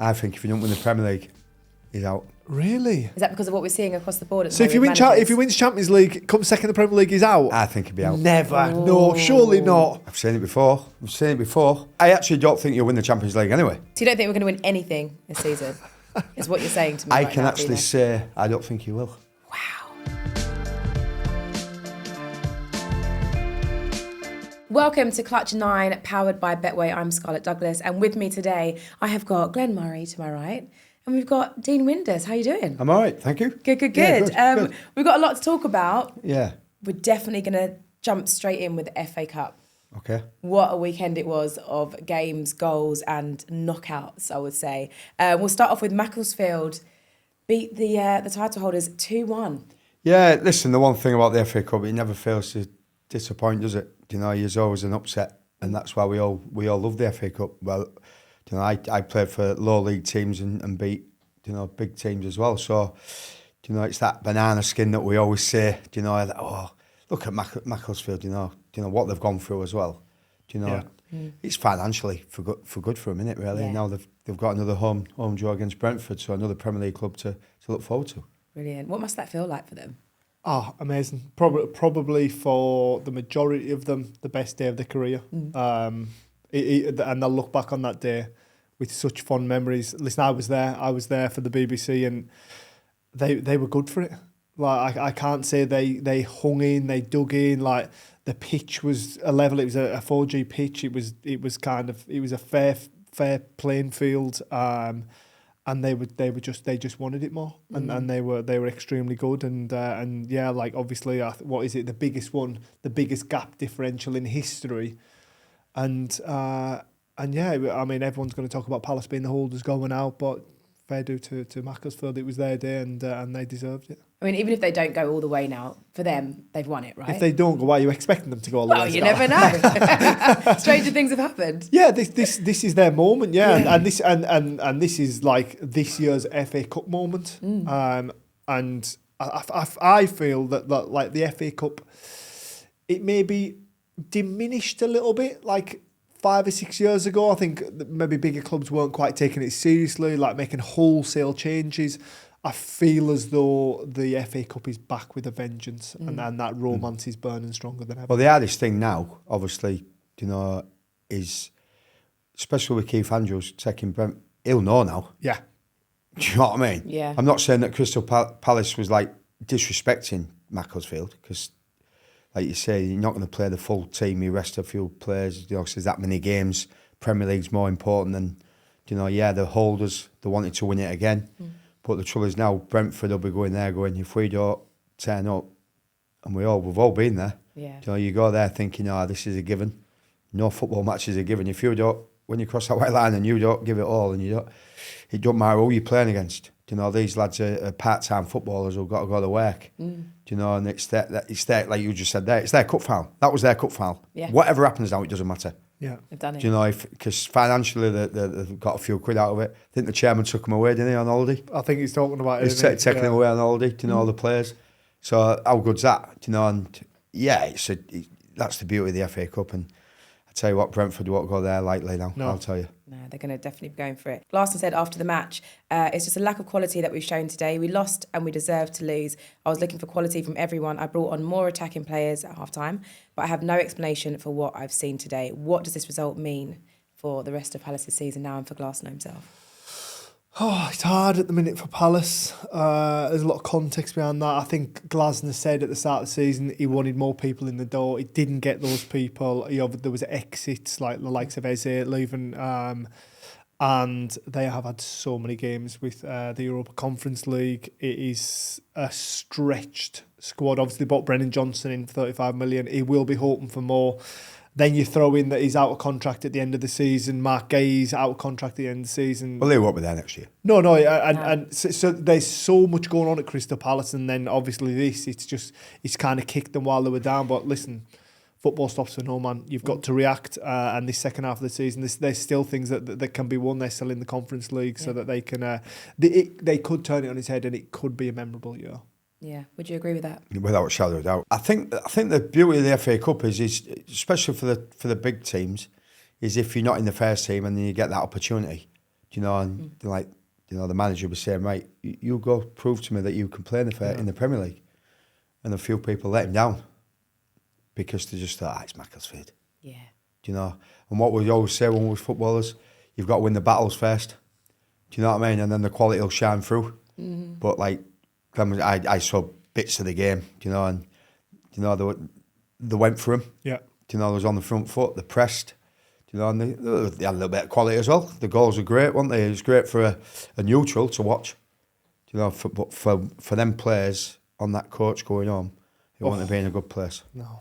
I think if you don't win the Premier League, he's out. Really? Is that because of what we're seeing across the board? So if he wins Champions League, comes second in the Premier League, he's out? I think he'd be out. Never. No, surely not. I've seen it before. I actually don't think you'll win the Champions League anyway. So you don't think we're going to win anything this season? Is what you're saying to me I right can now, actually Dino? say I don't think you will. Wow. Welcome to Clutch 9, powered by Betway. I'm Scarlette Douglas, and with me today, I have got Glenn Murray to my right, and we've got Dean Windass. How are you doing? I'm all right, thank you. Good. Yeah, good. We've got a lot to talk about. Yeah. We're definitely going to jump straight in with the FA Cup. Okay. What a weekend it was of games, goals and knockouts, I would say. We'll start off with Macclesfield beat the title holders 2-1. Yeah, listen, the one thing about the FA Cup, it never fails to disappoint, does it? You know, there's always an upset, and that's why we all love the FA Cup. Well, you know, I played for low league teams and beat, you know, big teams as well. So, you know, it's that banana skin that we always say. You know, oh, look at Macclesfield. You know what they've gone through as well. You know, it's financially for good for a minute, really. Yeah. Now they've got another home draw against Brentford, so another Premier League club to look forward to. Brilliant. What must that feel like for them? Oh, amazing. Probably for the majority of them, the best day of their career. And they'll look back on that day with such fond memories. Listen, I was there for the BBC, and they were good for it. Like I can't say they hung in, they dug in. Like the pitch was a level. It was a 4G pitch. It was a fair playing field. And they just wanted it more, and they were extremely good, and yeah, like obviously, what is it? The biggest gap differential in history, and yeah, I mean everyone's going to talk about Palace being the holders going out, but fair due to Macclesfield, it was their day, and they deserved it. I mean, even if they don't go all the way now, for them, they've won it, right? If they don't go, why are you expecting them to go all the way? Well, you never know. Stranger things have happened. Yeah, this is their moment, yeah. And this is like this year's FA Cup moment. And I feel that like the FA Cup, it may be diminished a little bit, like 5 or 6 years ago. I think maybe bigger clubs weren't quite taking it seriously, like making wholesale changes. I feel as though the FA Cup is back with a vengeance, and that romance is burning stronger than ever. Well, the hardest thing now, obviously, you know, is, especially with Keith Andrews taking Brent, he'll know now. Yeah. Do you know what I mean? Yeah. I'm not saying that Crystal Palace was like disrespecting Macclesfield, because, like you say, you're not going to play the full team. You rest a few players. You know, there's that many games. Premier League's more important than, you know, yeah, the holders, they wanted to win it again. But the trouble is now, Brentford will be going there going, if we don't turn up, and we've all been there. Yeah. You know, you go there thinking, this is a given. No football match is a given. If you don't, when you cross that white line and you don't give it all, and it don't matter who you're playing against. You know, these lads are part-time footballers who've got to go to work. You know, and it's their, like you just said there, it's their cup final. That was their cup final. Yeah. Whatever happens now, it doesn't matter. Yeah, They've done it. Do you know, because financially they've got a few quid out of it. I think the chairman took them away, didn't he, on holiday? I think he's talking about it. He's taking them away on holiday, you know, all the players. So how good's that? Do you know, and yeah, that's the beauty of the FA Cup. And I tell you what, Brentford won't go there lightly now, I'll tell you. No, they're going to definitely be going for it. Glasson said after the match, it's just a lack of quality that we've shown today. We lost and we deserved to lose. I was looking for quality from everyone. I brought on more attacking players at half-time, but I have no explanation for what I've seen today. What does this result mean for the rest of Palace's season now and for Glasson himself? Oh, it's hard at the minute for Palace. There's a lot of context behind that. I think Glasner said at the start of the season he wanted more people in the door. He didn't get those people. There was exits like the likes of Eze leaving, and they have had so many games with the Europa Conference League. It is a stretched squad. Obviously, bought Brennan Johnson in for 35 million. He will be hoping for more. Then you throw in that he's out of contract at the end of the season. Mark Gay's out of contract at the end of the season. Well, they won't be there next year. No, and so there's so much going on at Crystal Palace, and then obviously it's kind of kicked them while they were down. But listen, football stops for no man. You've got to react, and this second half of the season, there's still things that can be won. They're still in the Conference League, so that they can they could turn it on its head, and it could be a memorable year. Yeah, would you agree with that? Without a shadow of a doubt. I think the beauty of the FA Cup is especially for the big teams, is if you're not in the first team and then you get that opportunity. Do you know? And like, you know, the manager was saying, right, you go prove to me that you can play in the Premier League. And a few people let him down because they just thought, it's Macclesfield. Yeah. Do you know? And what we always say when we're footballers, you've got to win the battles first. Do you know what I mean? And then the quality will shine through. But like, I saw bits of the game, do you know, and you know they went for him. Yeah. Do you know, they was on the front foot, they pressed. Do you know, and they had a little bit of quality as well. The goals were great, weren't they? It was great for a neutral to watch. Do you know, but for them players on that coach going on, it wouldn't have been a good place. No.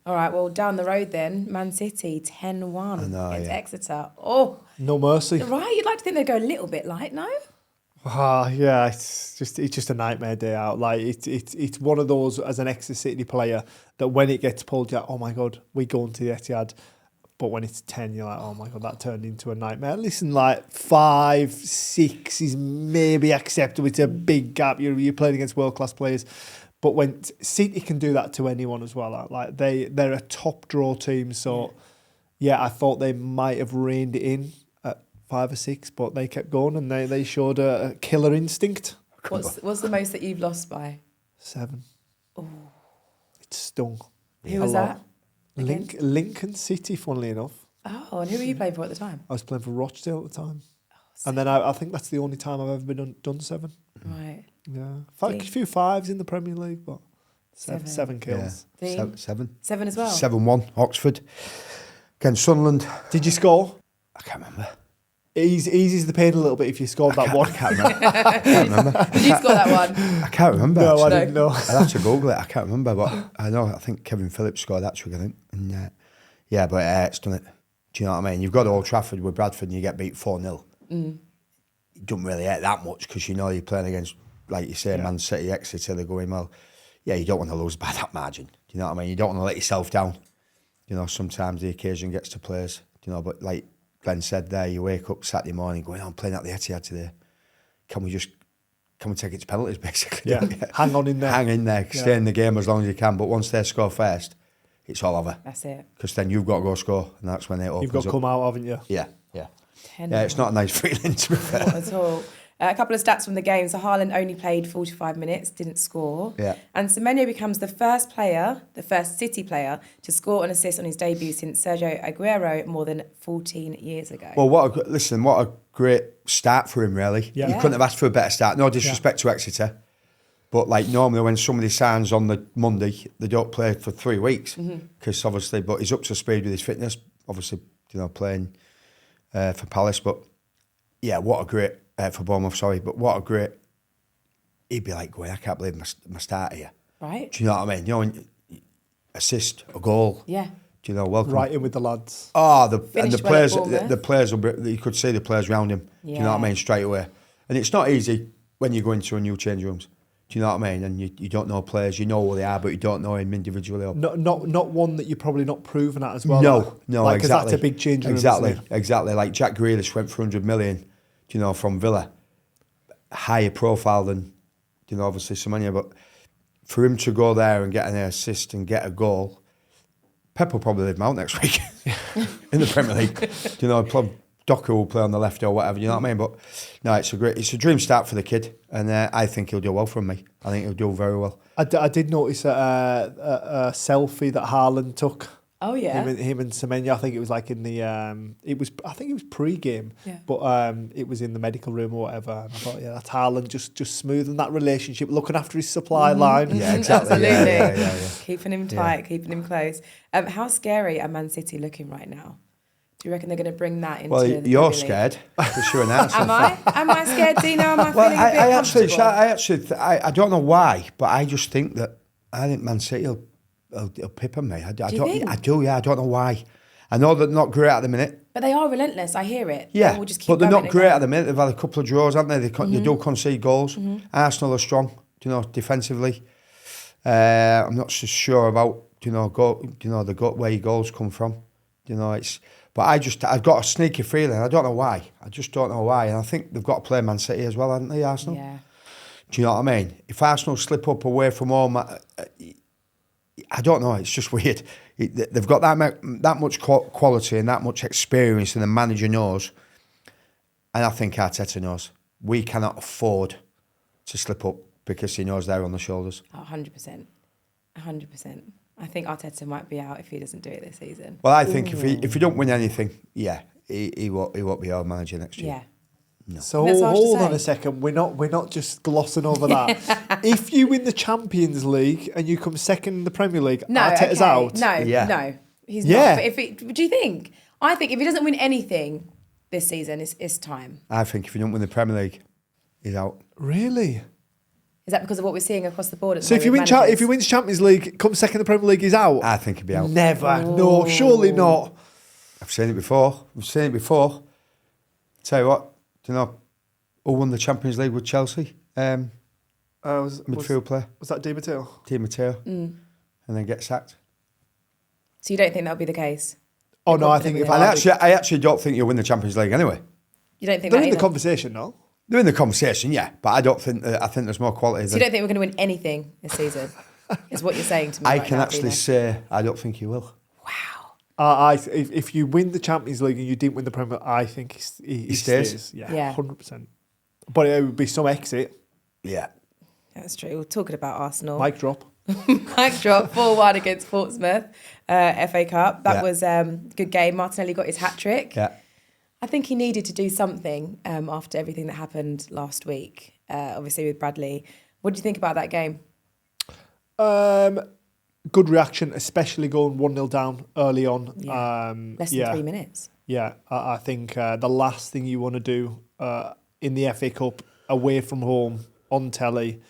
All right, well, down the road then, Man City 10-1 against Exeter. Oh, No mercy. right. You'd like to think they'd go a little bit light, no? Yeah, it's just a nightmare day out. Like it's one of those as an Exeter City player that when it gets pulled, you're like, oh my God, we go into the Etihad. But when it's 10, you're like, oh my God, that turned into a nightmare. Listen, like 5, 6 is maybe acceptable. It's a big gap. You're playing against world-class players. But when City can do that to anyone as well, like they're a top draw team. So yeah, I thought they might have reined it in at 5 or 6, but they kept going and they showed a killer instinct. What's the most that you've lost by? 7. Oh. It stung. Who was that? Lincoln City, funnily enough. Oh, and who were you playing for at the time? I was playing for Rochdale at the time. And then I think that's the only time I've ever been done 7. Right. Yeah. A few 5s in the Premier League, but 7 kills. Yeah. 7 as well? 7-1, Oxford. Against Sunderland. Did you score? I can't remember. Eases the pain a little bit if you scored that one. I can't remember. Did you score that one? I can't remember. No, actually. I didn't know. I'd have to Google it. I can't remember, but I know. I think Kevin Phillips scored that trick, I think. And, yeah, but it's done it. Do you know what I mean? You've got to Old Trafford with Bradford and you get beat 4-0. It doesn't really hurt that much because you know you're playing against, like you say, Man City, Exeter. They're going, well, yeah, you don't want to lose by that margin. Do you know what I mean? You don't want to let yourself down. You know, sometimes the occasion gets to players. Do you know, but like Glenn said there, you wake up Saturday morning going, I'm playing at the Etihad today. Can we take it to penalties, basically? Yeah, hang on in there. Hang in there, stay in the game as long as you can. But once they score first, it's all over. That's it. Because then you've got to go score, and that's when it opens up. You've got to come out, haven't you? Yeah. 10 Yeah, it's not a nice feeling to be fair. Not at all. A couple of stats from the game. So Haaland only played 45 minutes, didn't score. Yeah. And Semenyo becomes the first City player to score an assist on his debut since Sergio Aguero more than 14 years ago. Well, what a great start for him, really. Yeah. You couldn't have asked for a better start. No disrespect to Exeter. But like normally when somebody signs on the Monday, they don't play for 3 weeks. Because obviously, but he's up to speed with his fitness. Obviously, you know, playing for Palace. But yeah, what a great... for Bournemouth, sorry, but what a great... He'd be like going, I can't believe my start here. Right. Do you know what I mean? You know, assist, a goal. Yeah. Do you know, welcome. Right in with the lads. Oh, the Finished players, well at the players will be, you could see the players around him. Do you know what I mean? Straight away. And it's not easy when you go into a new change rooms. Do you know what I mean? And you don't know players, you know who they are, but you don't know him individually. Not one that you're probably not proven at as well. No, like, exactly. Because that's a big change. Exactly. Like Jack Grealish went for 100 million, do you know, from Villa. Higher profile than, you know, obviously Semenyo, but for him to go there and get an assist and get a goal, Pep will probably leave him out next week in the Premier League. You know, Docker will play on the left or whatever. You know what I mean? But no, it's a dream start for the kid, and I think he'll do well from me. I think he'll do very well. I did notice a selfie that Haaland took. Oh yeah. Him and Semenyo. I think it was like in the I think it was pre-game, but it was in the medical room or whatever. And I thought, yeah, that's Haaland just smoothing that relationship, looking after his supply line. Yeah, exactly. Absolutely. Yeah. Keeping him tight, keeping him close. How scary are Man City looking right now? Do you reckon they're going to bring that into Well, the you're Premier League? scared because you're an Arsenal. Am I? Am I scared, Dino? Am I Well, feeling a bit comfortable? I don't know why, but I just think Man City will pip on me. I Do you think? I do, yeah. I don't know why. I know they're not great at the minute. But they are relentless. I hear it. Yeah, They will just keep but they're going not and great going. at the minute. They've had a couple of draws, haven't they? They do concede goals. Arsenal are strong, you know, defensively. I'm not so sure about, where your goals come from. You know, but I've got a sneaky feeling. I don't know why. I just don't know why. And I think they've got to play Man City as well, haven't they, Arsenal? Yeah. Do you know what I mean? If Arsenal slip up away from home, I don't know. It's just weird. They've got that much quality and that much experience, and the manager knows. And I think Arteta knows. We cannot afford to slip up because he knows they're on the shoulders. 100%. 100%. I think Arteta might be out if he doesn't do it this season. Well, I think if he don't win anything, he won't be our manager next year. Yeah. No. So That's harsh to hold on say. a second. We're not just glossing over that. If you win the Champions League and you come second in the Premier League, No, Arteta's okay. out. No, he's not. But do you think? I think if he doesn't win anything this season, it's time. I think if he don't win the Premier League, he's out. Really? Is that because of what we're seeing across the board? At the So if moment you with if he wins Champions League, come second in the Premier League, he's out. I think he'll be out. Never. No, surely not. I've seen it before. Tell you what, do you know who won the Champions League with Chelsea? Midfield player, Was that Di Matteo? Di Matteo, and then get sacked. So you don't think that'll be the case? Oh no, I think if And I actually don't think you'll win the Champions League anyway. You don't think they're that in the either? conversation, no? They're in the conversation, yeah, but I don't think. I think there's more quality. So you don't think we're going to win anything this season? Is what you're saying to me? I right can now, actually Dino? say I don't think you will. Wow. If you win the Champions League and you didn't win the Premier, I think he stays. Yeah. 100%. But it would be some exit. Yeah. That's true. We're talking about Arsenal. Mic drop. Mic drop 4-1 against Portsmouth, FA Cup. That Yeah. was a good game. Martinelli got his hat trick. Yeah. I think he needed to do something after everything that happened last week, obviously with Bradley. What do you think about that game? Good reaction, especially going 1-0 down early on. Yeah. Less than 3 minutes. Yeah, I think the last thing you want to do in the FA Cup, away from home, on telly,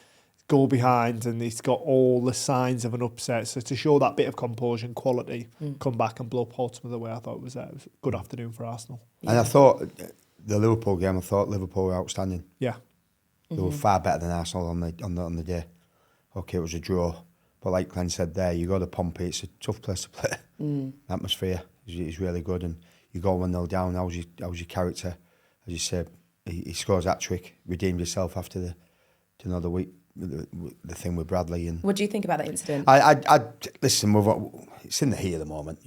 go behind, and it's got all the signs of an upset. So to show that bit of composure and quality, come back and blow Portsmouth away, I thought it was a good afternoon for Arsenal. And I thought the Liverpool game, I thought Liverpool were outstanding. Yeah. They were far better than Arsenal on the day. Okay, it was a draw. But like Glenn said there, you go to Pompey, it's a tough place to play. Atmosphere is really good, and you go 1-0 down. How's your character? As you said, he scores that trick, redeemed himself after the week, the thing with Bradley. And What do you think about that incident? I listen. It's in the heat of the moment.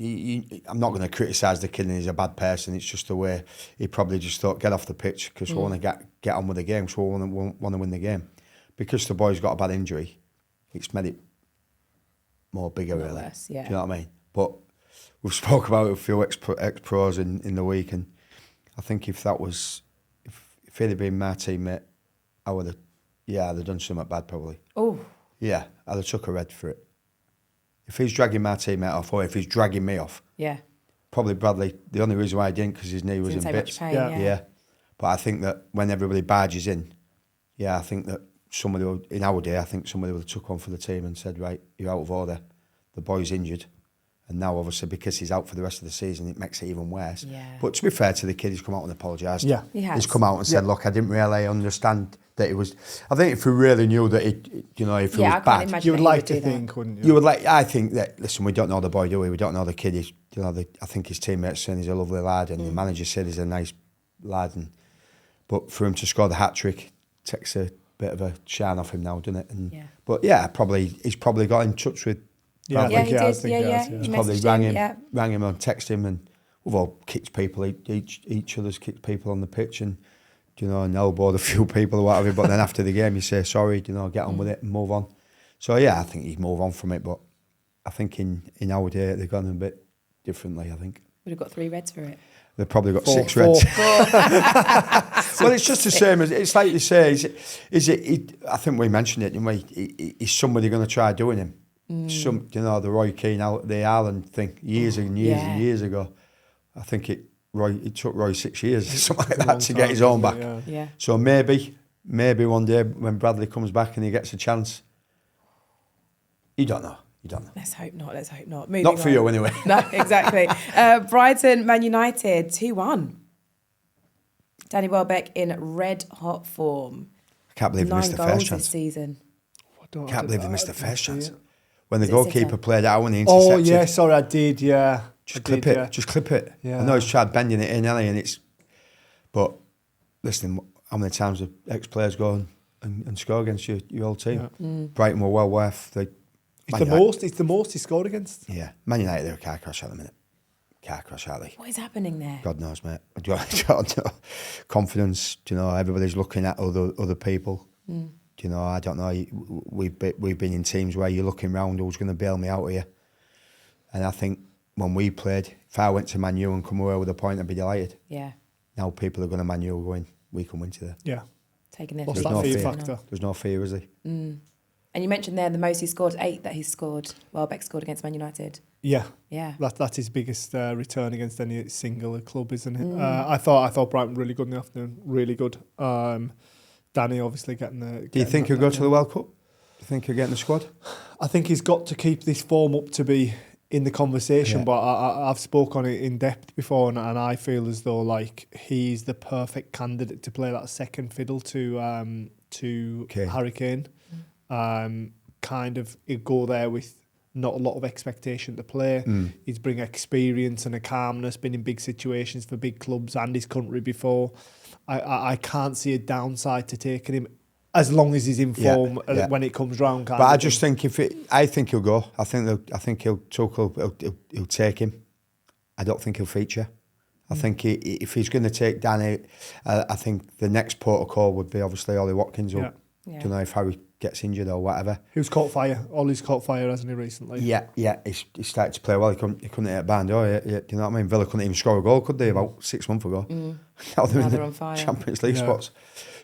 I'm not going to criticise the kid, and he's a bad person. It's just the way he probably just thought, get off the pitch because we want to get on with the game. So we want to win the game. Because the boy's got a bad injury, it's made it more bigger, really. Worse, yeah. Do you know what I mean? But we've spoke about a few ex-pros in the week, and I think if he'd have been my teammate, I'd have done something bad probably. Oh, Yeah, I'd have took a red for it. If he's dragging my teammate off, or if he's dragging me off, yeah. probably Bradley. The only reason why I didn't, because his knee was Didn't in take bits. much pain, Yeah. But I think that when everybody barges in, I think that in our day, I think somebody would have took one for the team and said, right, you're out of order. The boy's injured. And now, obviously, because he's out for the rest of the season, it makes it even worse. Yeah. But to be fair to the kid, he's come out and apologised. Yeah. He has. He's come out and said, look, I didn't really understand that it was... I think if we really knew that, if it was I can't bad... imagine You would that he like would to do that. think, wouldn't you? You would like... I think that, listen, we don't know the boy, do we? We don't know the kid. I think his teammates saying he's a lovely lad, and the manager said he's a nice lad. But for him to score the hat-trick takes a bit of a shine off him now, doesn't it? And, Yeah. But he's probably got in touch with... Yeah, I Yeah, think he he has, did. think he Yeah, has, yeah. yeah. He Probably messaged rang him and texted him, and we've all kicked people, each other's kicked people on the pitch, and and elbowed a few people or whatever. But then after the game, you say sorry, get on with it and move on. So I think he'd move on from it. But I think in our day they've gone a bit differently. I think Would have got 3 reds for it. they've probably got 6 Four. reds. Well, it's just the same as it's like you say. I think we mentioned it, didn't we? Is somebody going to try doing him? The Roy Keane out the Ireland thing years and years and years ago. I think it took Roy 6 years or something like that to get his own back. Yeah. So maybe one day when Bradley comes back and he gets a chance, you don't know. Let's hope not. Moving Not for on. you anyway. No, exactly. Brighton, Man United, 2-1. Danny Welbeck in red hot form. I can't believe they 9 missed the goals first this chance. season. Can't believe they missed the first chance. When the Was it goalkeeper Sitter? played out and he intercepted. Oh, yeah, sorry, I did, yeah. Just clip it. Yeah. I know he's tried bending it in, hasn't he? And it's... But, listen, how many times have ex-players go and score against your old team? Yeah. Brighton were well worth. It's the most he scored against. Yeah. Man United, they're a car crash at the minute. car crash, Harley. What is happening there? God knows, mate. God knows. Confidence, everybody's looking at other people. I don't know. We've been in teams where you're looking round, who's going to bail me out here? And I think when we played, if I went to Man U and come away with a point, I'd be delighted. Yeah. Now people are going to Man U going, we can win today. Yeah. Taking their What's feet that off. fear factor? There's no fear, is there? And you mentioned there the most he scored, 8 that he's scored. Welbeck scored against Man United. Yeah. Yeah. That's his biggest return against any single club, isn't it? I thought Brighton were really good in the afternoon. Really good. Danny obviously getting the... Do you think he'll go to the World Cup? Do you think he'll get in the squad? I think he's got to keep this form up to be in the conversation, but I've spoke on it in depth before, and I feel as though like he's the perfect candidate to play that second fiddle to Harry Kane. Kind of he'd go there with not a lot of expectation to play. He's bring experience and a calmness, been in big situations for big clubs and his country before. I can't see a downside to taking him as long as he's in form when it comes round. But I just think I think he'll go. I think he'll take him. I don't think he'll feature. I think if he's going to take Danny, I think the next protocol would be obviously Ollie Watkins. If Harry gets injured or whatever. Who's caught fire? Ollie's caught fire, hasn't he, recently? Yeah. He started to play well. He couldn't hit a band. Do you know what I mean? Villa couldn't even score a goal, could they? About 6 months ago. Now they're on fire. Champions League spots.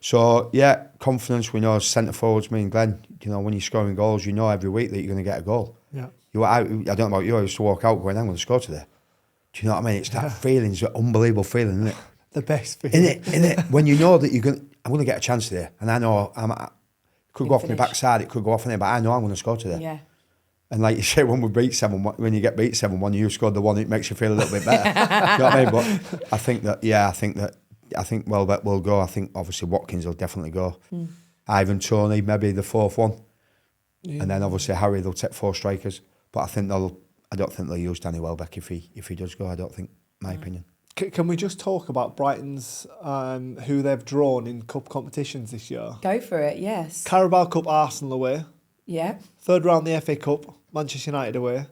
So confidence. We know centre forwards. Me and Glenn. When you're scoring goals, you know every week that you're going to get a goal. Yeah. I don't know about you. I used to walk out going, I'm going to score today. Do you know what I mean? It's that feeling. It's an unbelievable feeling, isn't it? The best feeling. Isn't it? When you know that I'm going to get a chance today, and I know it could go off my backside, it could go off on it, but I know I'm going to score today. Yeah. And like you say, when you get beat 7-1, you scored the one, it makes you feel a little bit better. You know what I mean? But I think Welbeck will go. I think obviously Watkins will definitely go. Ivan Toney, maybe the fourth one. Yeah. And then obviously Harry, they'll take 4 strikers. But I don't think they'll use Danny Welbeck if he does go. I don't think, my opinion. Can we just talk about Brighton's who they've drawn in cup competitions this year? Go for it, yes. Carabao Cup, Arsenal away. Yeah. 3rd round the FA Cup, Manchester United away.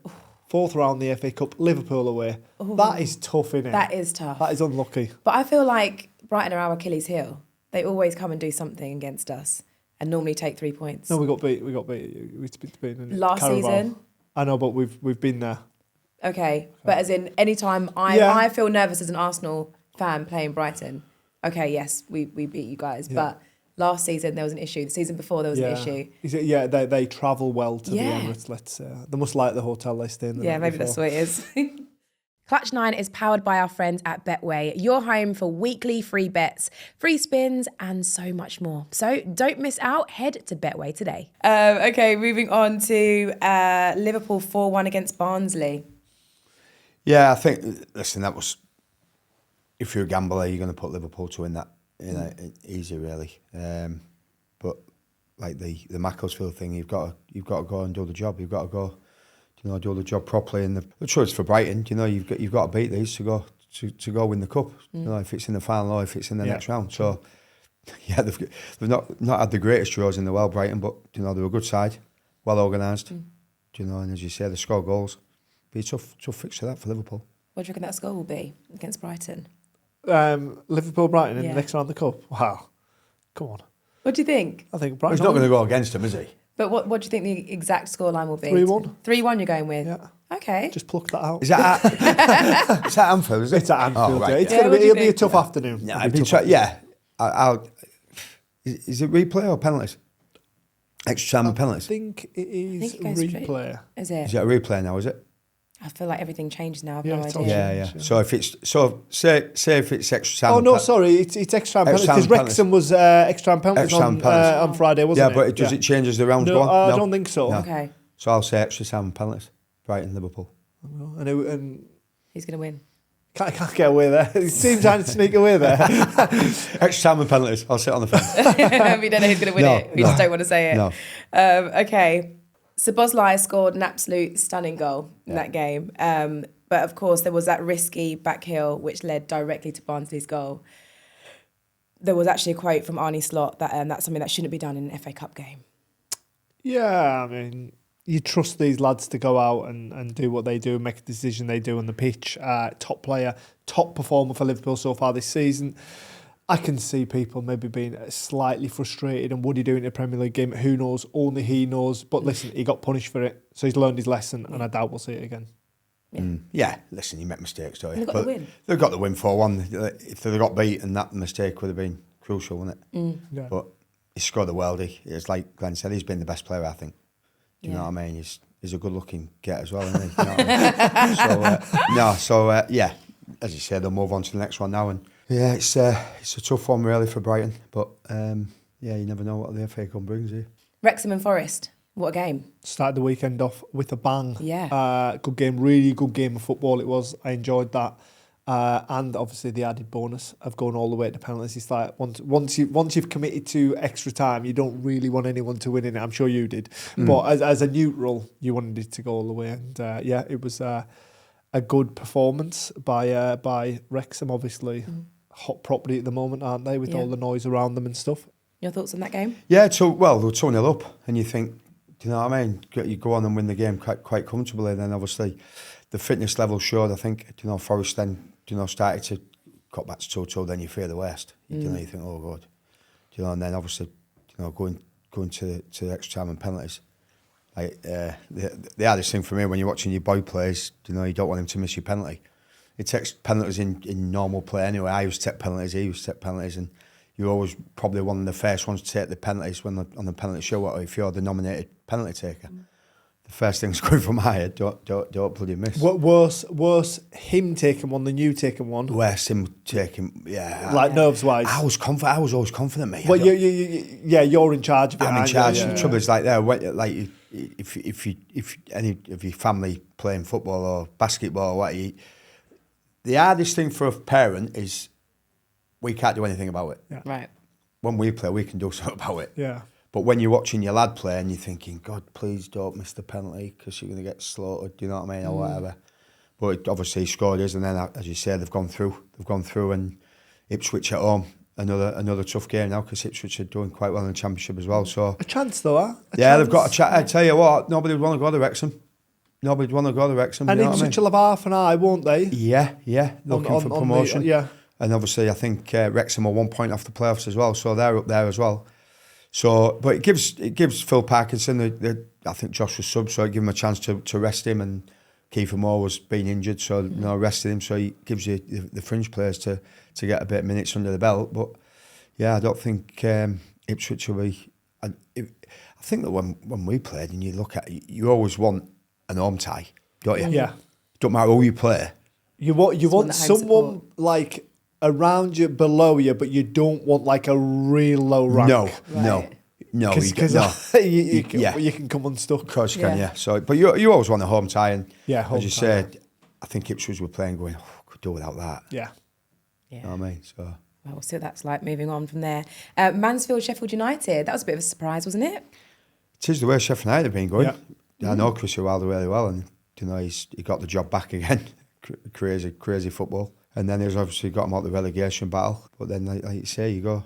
4th round the FA Cup, Liverpool away. Ooh. That is tough, isn't it? That is tough. That is unlucky. But I feel like Brighton are our Achilles heel. They always come and do something against us and normally take 3 points. No, we got beat. We last season. I know, but we've been there. Okay, but as in, anytime I feel nervous as an Arsenal fan playing Brighton, okay, yes, we beat you guys, but last season there was an issue. The season before there was an issue. They travel well to the Emirates, let's say. They must like the hotel they stay in. Yeah, maybe that's what it is. Clutch 9 is powered by our friends at Betway, your home for weekly free bets, free spins, and so much more. So don't miss out. Head to Betway today. Okay, moving on to Liverpool 4-1 against Barnsley. Yeah, I think, listen, that was, if you're a gambler, you're going to put Liverpool to win that. Easy, really. But like the Macclesfield thing, you've got to go and do the job. You've got to go, do the job properly. And the choice for Brighton, you've got to beat these to go win the cup. If it's in the final or if it's in the next round. So they've not had the greatest draws in the world, Brighton, but they're a good side, well organised. And as you say, they score goals. Be a tough fixture that for Liverpool. What do you reckon that score will be against Brighton? Liverpool-Brighton in the next round of the Cup. Wow. Come on. What do you think? I think Brighton... He's not going to go against him, is he? But what do you think the exact scoreline will be? 3-1. 3-1 you're going with? Yeah. Okay. Just pluck that out. Is that at, it's at Anfield, is it? It's at Anfield, right. It'll be a tough afternoon. No, is it replay or penalties? Extra time and penalties? I think it is replay. Is it? Is it a replay now, is it? I feel like everything changed now. I've Yeah, no it's idea. all Yeah. So if it's say if it's extra time. Oh no, sorry, it's extra time penalties because Wrexham was extra time penalties on Friday, wasn't it? Yeah, but does it change as the rounds go on? I don't think so. No. Okay. So I'll say extra time and penalties. Brighton, Liverpool. And who's going to win? Can't get away there. It seems trying to sneak away there. Extra time and penalties. I'll sit on the fence. We don't know who's going to win it. We just don't want to say it. No. Okay. Szoboszlai scored an absolute stunning goal in that game. But of course, there was that risky back heel which led directly to Barnsley's goal. There was actually a quote from Arne Slot that that's something that shouldn't be done in an FA Cup game. Yeah, I mean, you trust these lads to go out and do what they do, make a decision they do on the pitch. Top player, top performer for Liverpool so far this season. I can see people maybe being slightly frustrated, and would he do it in a Premier League game? Who knows? Only he knows. But listen, he got punished for it, so he's learned his lesson, and I doubt we'll see it again. Yeah, listen, you make mistakes, don't you? They've got the win. They've got the win 4-1. If they got beaten, that mistake would have been crucial, wouldn't it? Yeah. But he scored a worldie. It's like Glenn said, he's been the best player, I think. Do you know what I mean? He's a good-looking get as well, isn't he? You know what I mean? Yeah, as you said, they'll move on to the next one now. And yeah, it's a tough one really for Brighton. But yeah, you never know what the FA Cup brings you. Wrexham and Forest. What a game. Started the weekend off with a bang. Yeah. Good game, really good game of football it was. I enjoyed that. And obviously the added bonus of going all the way to penalties. It's like once you've committed to extra time, you don't really want anyone to win in it. I'm sure you did. But as a neutral, you wanted it to go all the way. And yeah, it was a good performance by Wrexham, obviously. Hot property at the moment, aren't they, with all the noise around them and stuff. Your thoughts on that game? Yeah, well, they were 2-0 up, and you think, do you know what I mean? You go on and win the game quite comfortably, and then obviously the fitness level showed. I think, Forest then, started to cut back to 2-2, then you fear the worst. You think, oh God, and then obviously, going to extra time and penalties. Like the hardest thing for me when you're watching your boy plays, you don't want him to miss your penalty. It takes penalties in normal play anyway. I used to take penalties, he used to take penalties, and you're always probably one of the first ones to take the penalties on the penalty shootout if you're the nominated penalty taker. The first thing's going from my head, don't bloody miss. What worse him taking one than you taking one? Worse him taking, yeah. Like nerves wise. I was always confident, mate. Well, you're in charge of it. I'm in charge. Yeah. The trouble is if any of your family playing football or basketball or what, the hardest thing for a parent is we can't do anything about it. Yeah. Right. When we play, we can do something about it. Yeah. But when you're watching your lad play and you're thinking, God, please don't miss the penalty because you're going to get slaughtered, do you know what I mean, or whatever. But obviously he scored his, and then, as you say, they've gone through, and Ipswich at home, another tough game now because Ipswich are doing quite well in the Championship as well. So a chance though, huh? They've got a chat. I tell you what, nobody would want to go to Wrexham. Nobody would want to go to Wrexham. And Ipswich will have half an eye, won't they? Yeah, looking for promotion. Yeah. And obviously, I think Wrexham are 1 point off the playoffs as well, so they're up there as well. So, but it gives Phil Parkinson, I think Josh was sub, so it gave him a chance to rest him, and Kiefer Moore was being injured, so rested him. So he gives you the fringe players to get a bit of minutes under the belt. But yeah, I don't think Ipswich will be. I think that when we played, and you look at it, you always want an home tie, don't you? Yeah. Don't matter who you play. You want someone like around you, below you, but you don't want like a real low rank. No. Because you can come unstuck. Of course you can, yeah. So, but you always want a home tie, and as you said, I think Ipswich were playing going, could do without that. Yeah. You know what I mean? So. Well, we'll see what that's like moving on from there. Mansfield, Sheffield United. That was a bit of a surprise, wasn't it? It is the way Sheffield United have been going. Yeah. I know Chris Wilder really well, and he got the job back again. Crazy football. And then he's obviously got him out the relegation battle. But then, like you say, you go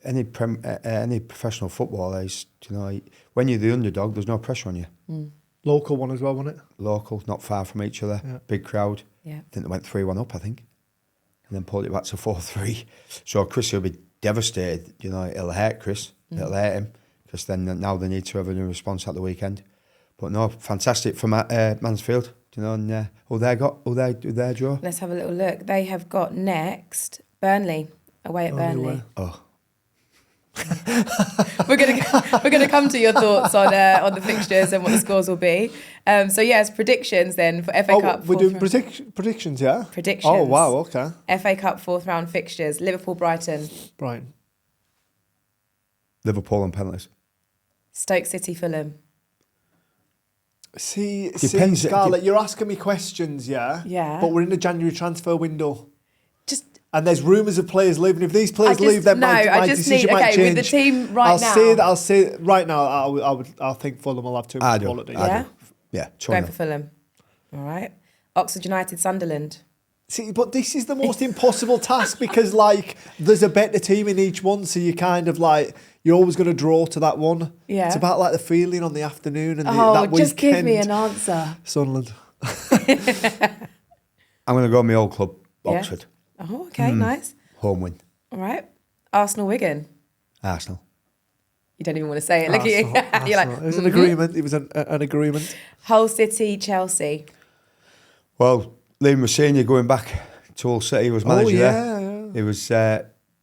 any professional footballer is, when you're the underdog, there's no pressure on you. Local one as well, wasn't it? Local, not far from each other, big crowd. Yeah. I think they went 3-1 up, and then pulled it back to 4-3. So Chris will be devastated. It'll hurt Chris. It'll hurt him because then now they need to have a new response at the weekend. But no, fantastic for Mansfield. And who they draw? Let's have a little look. They have got next Burnley, away at Burnley. Oh. We're gonna come to your thoughts on the fixtures and what the scores will be. So yes, predictions then for FA Cup. We're doing predictions, yeah. Predictions. Oh wow, okay. FA Cup 4th round fixtures: Liverpool, Brighton, Liverpool on penalties. Stoke City, Fulham. See, Scarlett, you're asking me questions, yeah? Yeah. But we're in the January transfer window. And there's rumours of players leaving. If these players leave, then my decision might change. With the team now. I'll say right now. I'll think Fulham will have too much quality. I do. Yeah. Going for Fulham. All right. Oxford United, Sunderland. See, but this is the most impossible task because, like, there's a better team in each one, so you kind of like you're always going to draw to that one. Yeah. It's about like the feeling on the afternoon and that weekend. Just give me an answer. Sunderland. I'm going to go with my old club, Oxford. Oh, okay, nice. Home win. All right. Arsenal, Wigan. Arsenal. You don't even want to say it. Look at you. Arsenal. You're like, It was an agreement. It was an agreement. Hull City, Chelsea. Well, Liam was saying you're going back to Hull City. He was manager there. Yeah. He was.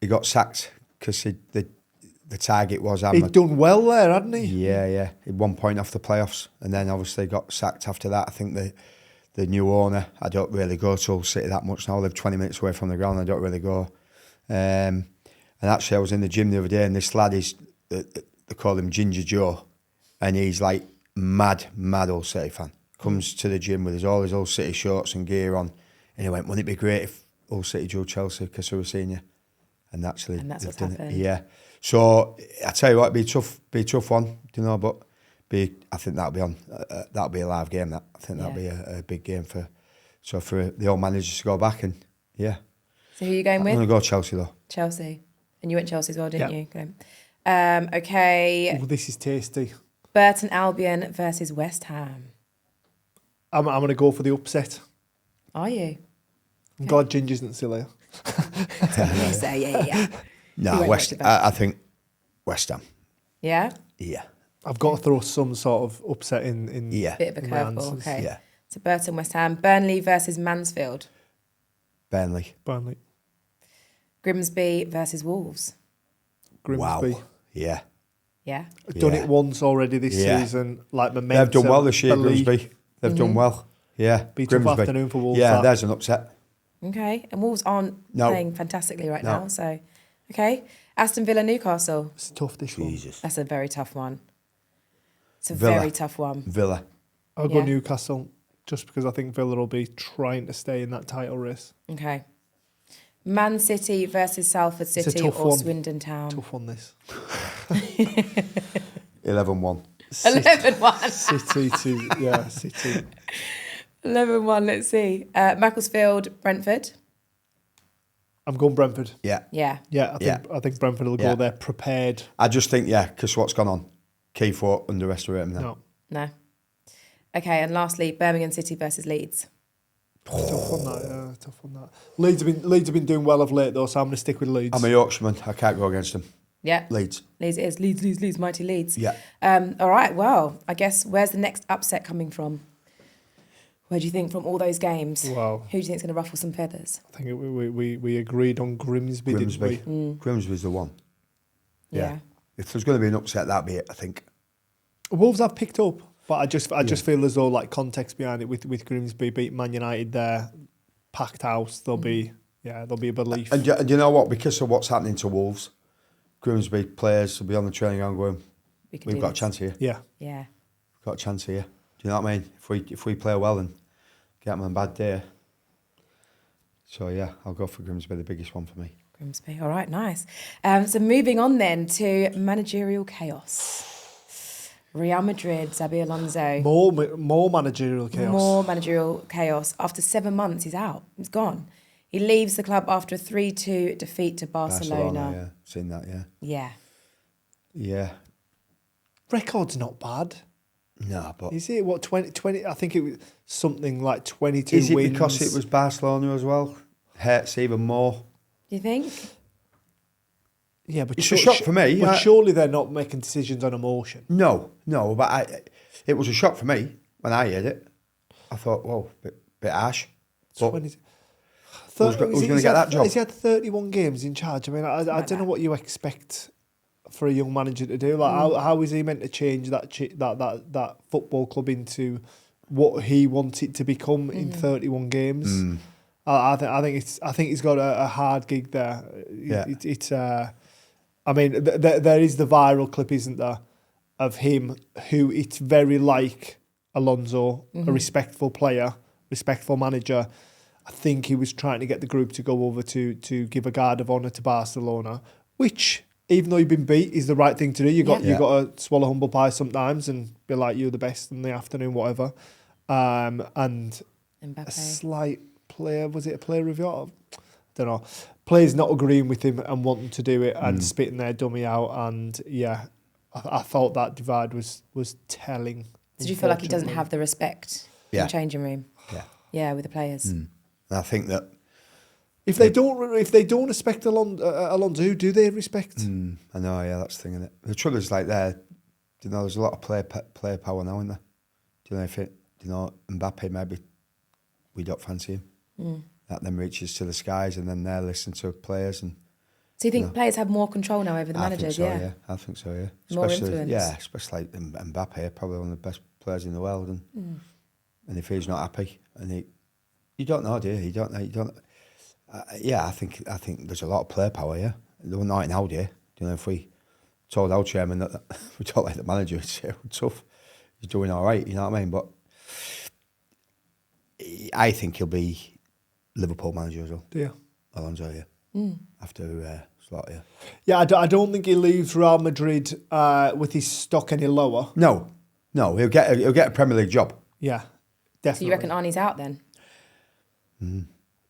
He got sacked because the target was. He'd done well there, hadn't he? Yeah. He 1 point off the playoffs, and then obviously got sacked after that. I think the new owner. I don't really go to Hull City that much now. I live 20 minutes away from the ground. I don't really go. And actually, I was in the gym the other day, and this lad is. They call him Ginger Joe, and he's like mad Hull City fan. Comes to the gym with all his Hull City shorts and gear on, and he went, "Wouldn't it be great if Hull City drew Chelsea because we were senior?" And actually, And that's they've what's done happened. it. Yeah. So I tell you what, it'd be a tough one, but I think that'll be a live game. I think that'll be a big game for the old managers to go back and So who are you going I'm with? going to go Chelsea though. Chelsea. And you went Chelsea as well, didn't Yeah. you? Okay. Okay. Oh, this is tasty. Burton Albion versus West Ham. I'm going to go for the upset. Are you? I'm glad Ginger isn't still here. So, yeah. No, You went I think West Ham. Yeah? Yeah. I've got to throw some sort of upset in Yeah. Bit of a My curveball. answers. Okay. Yeah. So Burton, West Ham. Burnley versus Mansfield. Burnley. Burnley. Grimsby versus Wolves. Grimsby. Wow. Yeah. Yeah. Done Yeah. it once already this Yeah. season. Like momentum. They've done well this year, belief. Grimsby. They've done well. Yeah. Be a tough afternoon for Wolves. Yeah, that. there's an upset. Okay. And Wolves aren't No. playing fantastically right No. now. So, okay. Aston Villa, Newcastle. It's tough, this one. Jesus. That's a very tough one. It's a Villa. very tough one. Villa. I'll go Yeah. Newcastle just because I think Villa will be trying to stay in that title race. Okay. Man City versus Salford a City tough or one. Swindon Town. Tough on this. 11-1. 11-1. City to, City. 11-1, let's see. Macclesfield, Brentford. I'm going Brentford. Yeah. Yeah. Yeah, I think Brentford will Yeah. go there prepared. I just think, because what's gone on. Keith won't underestimate him now. No. No. Okay, and lastly, Birmingham City versus Leeds. Tough on that, yeah, tough on that. Leeds have been doing well of late though, so I'm going to stick with Leeds. I'm a Yorkshireman. I can't go against them. Yeah. Leeds. Leeds it is. Leeds, mighty Leeds. Yeah. All right, well, I guess where's the next upset coming from? Where do you think from all those games? Wow. Who do you think is going to ruffle some feathers? I think we agreed on Grimsby, didn't we? Grimsby's the one. Yeah. If there's going to be an upset, that'd be it, I think. Wolves have picked up, but I just feel as though like context behind it with Grimsby beat Man United there, packed house. There'll be a belief. And you know what? Because of what's happening to Wolves, Grimsby players will be on the training ground going, we've got a chance here. Yeah. Yeah. We've got a chance here. Do you know what I mean? If we play well and get them on a bad day. So, yeah, I'll go for Grimsby, the biggest one for me. Grimsby. All right, nice. So moving on then to managerial chaos. Real Madrid, Xabi Alonso. More managerial chaos. More managerial chaos. After 7 months, he's out. He's gone. He leaves the club after a 3-2 defeat to Barcelona. yeah. Seen that, yeah. Yeah. Yeah. Record's not bad. No, but... Is it, 20? I think it was something like 22 Is it wins. because it was Barcelona as well? Hurts even more. Do you think? Yeah, but It's a shock for me. But surely they're not making decisions on emotion. No, but it was a shock for me when I heard it. I thought, whoa, bit harsh. But 20, who's going to get that job? He's had 31 games in charge. I mean, I don't know what you expect for a young manager to do. Like, how is he meant to change that football club into what he wants it to become in 31 games? I think he's got a hard gig there. Yeah. It's I mean, there is the viral clip, isn't there, of him who it's very like Alonso, a respectful player, respectful manager. I think he was trying to get the group to go over to give a guard of honour to Barcelona, which, even though you've been beat, is the right thing to do. You got to swallow humble pie sometimes and be like, you're the best in the afternoon, whatever. And Mbappe. a slight player, was it a player review? I don't know. Players not agreeing with him and wanting to do it and spitting their dummy out. And yeah, I thought that divide was telling. Did you feel like he doesn't have the respect in the changing room? Yeah, with the players. And I think that if they don't respect Alonso, who do they respect? I know, yeah, that's the thing, isn't it? The trouble is, like, there's a lot of player power now, isn't there? Do you know if it? Mbappe, maybe we don't fancy him. That then reaches to the skies, and then they're listening to players. And so you think players have more control now over the managers? I think so. Yeah, More especially, influence. Yeah, especially like Mbappe, probably one of the best players in the world, and if he's not happy, and you don't know, do you? You don't. I think there's a lot of player power. Yeah, they're not in out here. If we told our chairman that we don't like the manager, he'd say, tough. He's doing all right. You know what I mean? But I think he'll be Liverpool manager as well. Yeah, Alonso. Yeah, after Slot. Yeah. Yeah, I don't think he leaves Real Madrid with his stock any lower. No, he'll get a Premier League job. Yeah, definitely. So you reckon Arnie's out then?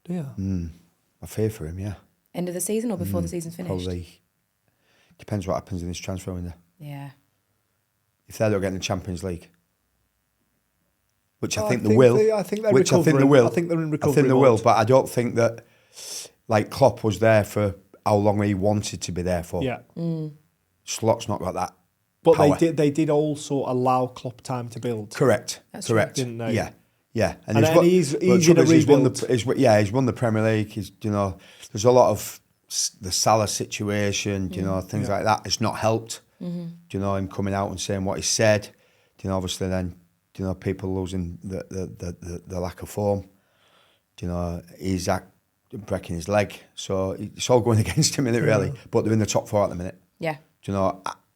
Yeah. I fear for him. Yeah. End of the season or before the season's finished? Probably depends what happens in this transfer window. Yeah. If they're not getting the Champions League, which I think they they will. I think they're which recovering. I think they will. I think they're in recovery I think they mode. will, but I don't think that like Klopp was there for how long he wanted to be there for. Yeah. Slot's not got that. But power. they did also allow Klopp time to build. Correct. That's correct. right, didn't they? Yeah. And he's in a he's won rebuild. he's won the Premier League. He's there's a lot of the Salah situation. Things like that. It's not helped. Him coming out and saying what he said. Obviously then people losing the lack of form. He's breaking his leg, so it's all going against him, isn't it, really? But they're in the top 4 at the minute. Yeah.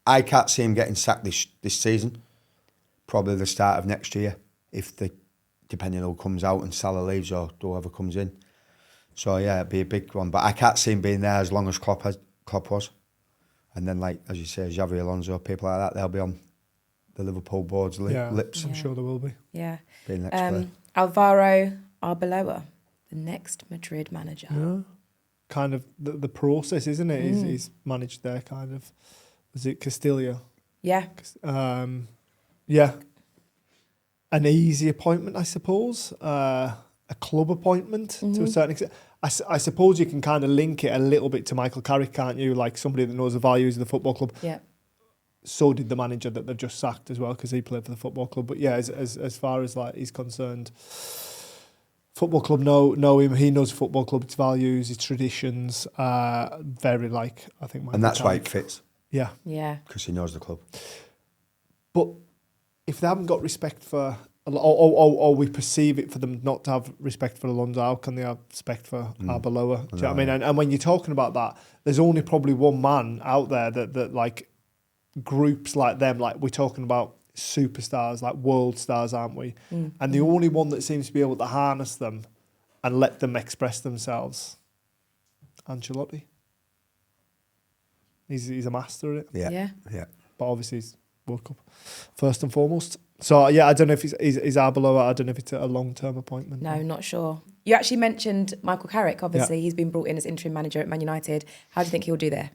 I can't see him getting sacked this season. Probably the start of next year, depending on who comes out and Salah leaves or whoever comes in. So yeah, it'd be a big one. But I can't see him being there as long as Klopp was. And then, like as you say, Xabi Alonso, people like that, they'll be on the Liverpool board's lips. I'm sure there will be. Yeah. Being next player. Alvaro Arbeloa, the next Madrid manager. Yeah. Kind of the process, isn't it? He's managed there, kind of. Was it Castilla? Yeah. Yeah. An easy appointment, I suppose. A club appointment to a certain extent. I suppose you can kind of link it a little bit to Michael Carrick, can't you? Like somebody that knows the values of the football club. Yeah. So did the manager that they've just sacked as well, because he played for the football club. But yeah, as far as like he's concerned, football club know him. He knows the football club, its values, its traditions. Very like I think. Michael And that's Carrick. why it fits. Yeah. Because he knows the club. But if they haven't got respect for, or we perceive it for them not to have respect for Alonso, how can they have respect for Arbeloa? Do you know what I mean? And when you're talking about that, there's only probably one man out there that like groups like them, like we're talking about superstars, like world stars, aren't we? And the only one that seems to be able to harness them and let them express themselves, Ancelotti. He's a master at it. Yeah. But obviously he's World Cup first and foremost. So yeah, I don't know if he's Arbeloa. I don't know if it's a long-term appointment. No, not sure. You actually mentioned Michael Carrick. Obviously, he's been brought in as interim manager at Man United. How do you think he'll do there?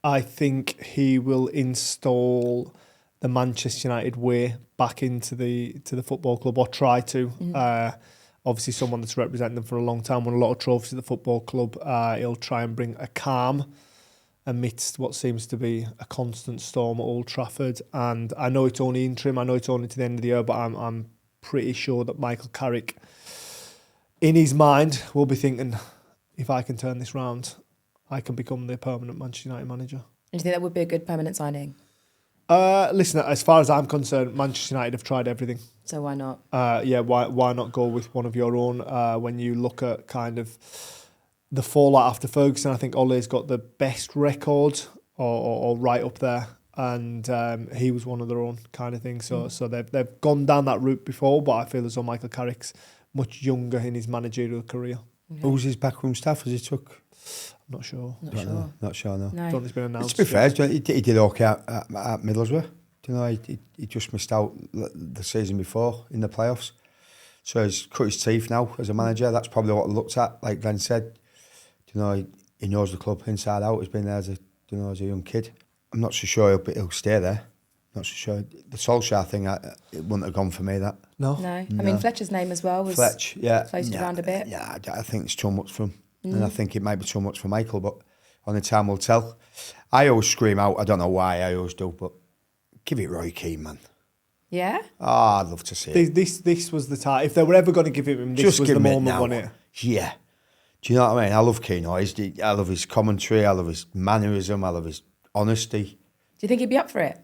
I think he will install the Manchester United way back into the football club, or try to. Obviously, someone that's represented them for a long time, won a lot of trophies at the football club. He'll try and bring a calm amidst what seems to be a constant storm at Old Trafford. And I know it's only interim, I know it's only to the end of the year, but I'm pretty sure that Michael Carrick, in his mind, will be thinking, if I can turn this round, I can become the permanent Manchester United manager. And do you think that would be a good permanent signing? Listen, as far as I'm concerned, Manchester United have tried everything. So why not? Why not go with one of your own? When you look at kind of the fallout after Ferguson, I think Ole's got the best record, or right up there, and he was one of their own kind of thing. So they've gone down that route before, but I feel as though Michael Carrick's much younger in his managerial career. Okay. Who's his backroom staff as he took? I'm not sure. Not sure, no. Don't think it's been announced. To be fair, he did okay at Middlesbrough. He just missed out the season before in the playoffs. So he's cut his teeth now as a manager. That's probably what I looked at. Like Glenn said, you know, he knows the club inside out. He's been there as a young kid. I'm not so sure he'll stay there. Not so sure. The Solskjaer thing, it wouldn't have gone for me, that. No. I mean, Fletcher's name as well was floated around a bit. Yeah, I think it's too much for him. And I think it might be too much for Michael, but only time will tell. I always scream out, I don't know why I always do, but give it Roy Keane, man. Yeah? I'd love to see it. This was the time. If they were ever going to give it him, this was the moment, wasn't it? Yeah. Do you know what I mean? I love Keane. I love his commentary. I love his mannerism. I love his honesty. Do you think he'd be up for it?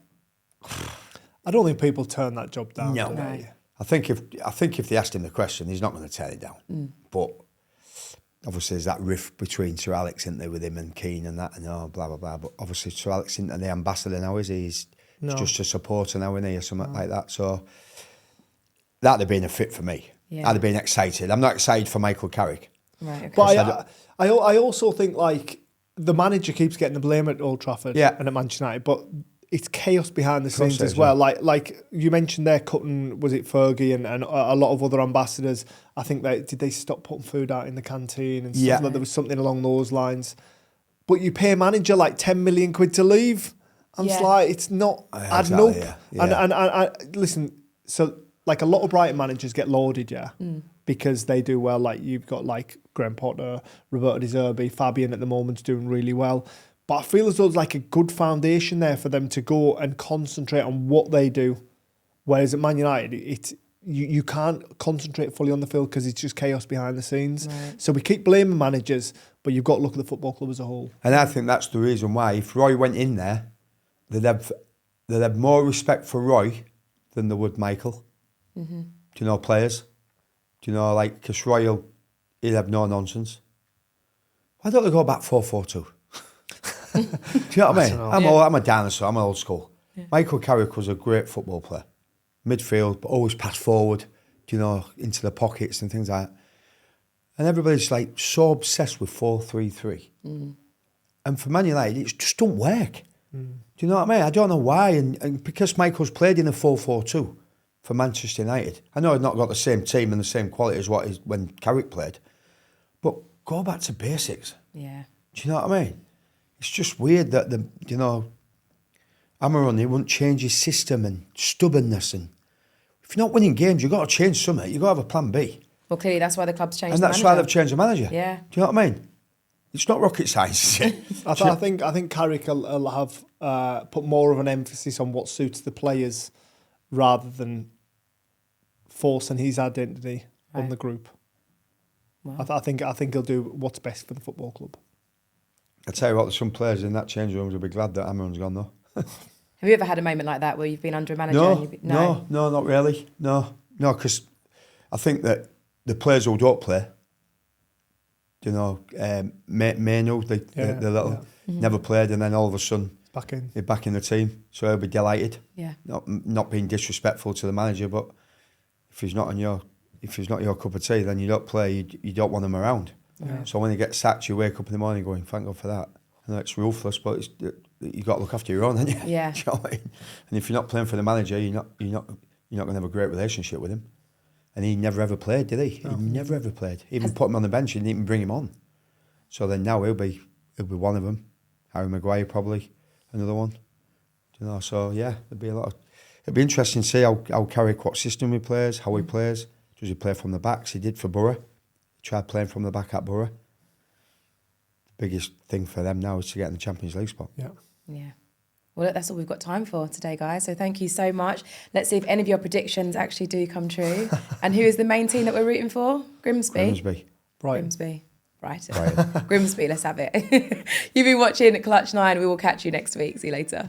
I don't think people turn that job down. No. I think if they asked him the question, he's not going to turn it down. But obviously there's that rift between Sir Alex, isn't there, with him and Keane and that and blah, blah, blah. But obviously Sir Alex isn't the ambassador now, is he? He's just a supporter now, isn't he, or something like that. So that'd have been a fit for me. Yeah. I'd have been excited. I'm not excited for Michael Carrick. Right, okay. But I also think, like, the manager keeps getting the blame at Old Trafford and at Manchester United, but it's chaos behind the scenes as well. Yeah. Like you mentioned there, cutting, was it Fergie and a lot of other ambassadors. I think did they stop putting food out in the canteen and stuff like there was something along those lines. But you pay a manager like 10 million quid to leave. I'm just like, it's not adding up. Yeah. And listen, so like a lot of Brighton managers get lauded, because they do well. Like you've got like Graham Potter, Roberto De Zerbi, Fabian at the moment's doing really well. But I feel as though there's like a good foundation there for them to go and concentrate on what they do. Whereas at Man United, you can't concentrate fully on the field because it's just chaos behind the scenes. Right. So we keep blaming managers, but you've got to look at the football club as a whole. And I think that's the reason why if Roy went in there, they'd have more respect for Roy than they would Michael. Mm-hmm. Do you know players? Do you know, like, because Roy, he'll have no nonsense. Why don't they go back 4-4-2? Do you know what I mean? I'm a dinosaur. I'm old school. Yeah. Michael Carrick was a great football player. Midfield, but always pass forward, you know, into the pockets and things like that. And everybody's like so obsessed with 4-3-3. And for Man United, it just don't work. Do you know what I mean? I don't know why. And because Michael's played in a 4-4-2 for Manchester United, I know he's not got the same team and the same quality as what is when Carrick played, but go back to basics. Yeah. Do you know what I mean? It's just weird that Amaron, he wouldn't change his system and stubbornness. And if you're not winning games, you've got to change something. You've got to have a plan B. Well, clearly that's why the club's changed the manager. And that's why they've changed the manager. Yeah. Do you know what I mean? It's not rocket science, is it? I think Carrick will have put more of an emphasis on what suits the players rather than forcing his identity on the group. Wow. I think he'll do what's best for the football club. I tell you what, there's some players in that change room will be glad that Amaron's gone, though. Have you ever had a moment like that where you've been under a manager? No, not really. No, because I think that the players who don't play, you know, Manu, the little, never played, and then all of a sudden he's back in the team, so he'll be delighted. Yeah. Not being disrespectful to the manager, but if he's not your cup of tea, then you don't play. You don't want him around. Yeah. So when you get sacked, you wake up in the morning going, "Thank God for that." I know it's ruthless, but you got to look after your own, haven't you? Yeah. Do you know what I mean? And if you're not playing for the manager, you're not going to have a great relationship with him. And he never ever played, did he? No. He never ever played. Even put him on the bench, he didn't even bring him on. So then now he'll be one of them. Harry Maguire probably another one. You know, so yeah, it'd be interesting to see how Carrick, what system he plays, how he plays. Does he play from the backs? He did for Borough. He tried playing from the back at Borough. The biggest thing for them now is to get in the Champions League spot. Yeah. Yeah. Well, that's all we've got time for today, guys. So thank you so much. Let's see if any of your predictions actually do come true. And who is the main team that we're rooting for? Grimsby. Brighton. Grimsby. Brighton. Grimsby, let's have it. You've been watching Clutch 9. We will catch you next week. See you later.